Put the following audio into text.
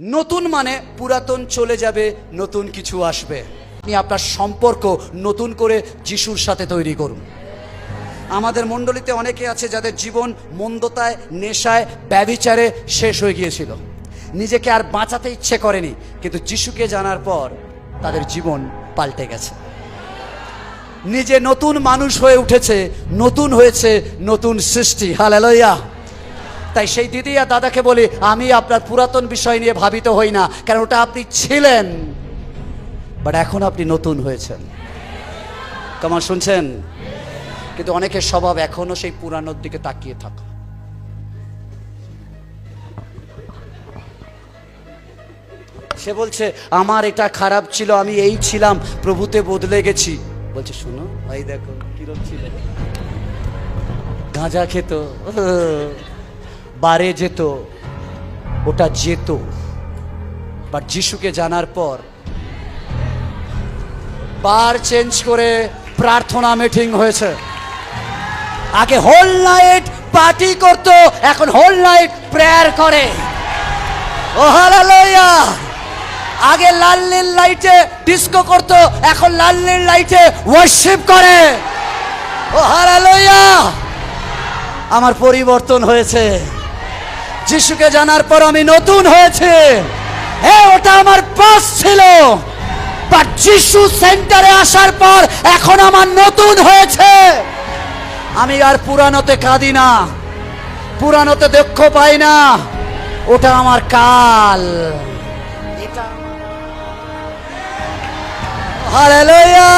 নতুন মানে পুরাতন চলে যাবে, নতুন কিছু আসবে। আপনি আপনার সম্পর্ক নতুন করে যিশুর সাথে তৈরি করুন। আমাদের মণ্ডলীতে অনেকে আছে যাদের জীবন মন্দতায়, নেশায়, ব্যভিচারে শেষ হয়ে গিয়েছিল। নিজেকে আর বাঁচাতে ইচ্ছে করেনি, কিন্তু যিশুকে জানার পর তাদের জীবন পাল্টে গেছে। নিজে নতুন মানুষ হয়ে উঠেছে, নতুন হয়েছে, নতুন সৃষ্টি। হালেলুয়া। তাই সেই দিদি আর দাদাকে বলি, আমি আপনার পুরাতন বিষয় নিয়ে ভাবিত হই না, কারণ ওটা আপনি ছিলেন, বাট এখন আপনি নতুন হয়েছেন। কেমন শুনছেন? কিন্তু অনেকের স্বভাব এখনো সেই পুরানোর দিকে তাকিয়ে থাকা। সে বলছে আমার এটা খারাপ ছিল, আমি এই ছিলাম, প্রভুতে বদলে গেছি। বলছে শোনো ভাই, দেখো কিরম ছিল, গাঁজা খেত, বারে যেত, ওটা যেত, বাট যিশুকে জানার পর বার চেঞ্জ করে প্রার্থনা মিটিং হয়েছে। আগে হোল নাইট পার্টি করত, এখন হোল নাইট প্রেয়ার করে। ও হালেলুয়া। আগে লাল নীল লাইটে ডিস্কো করত, এখন লাল নীল লাইটে ওয়ার্শিপ করে। ও হালেলুয়া। আমার পরিবর্তন হয়েছে, যিশুকে জানার পর আমি নতুন হয়েছে। হ্যাঁ, ওটা আমার পাস ছিল, বাট যিশু সেন্টারে আসার পর এখন আমার নতুন হয়েছে। আমি আর পুরানোতে কাঁদি না, পুরানোতে দুঃখ পাই না, ওটা আমার কাল। হালেলুয়া।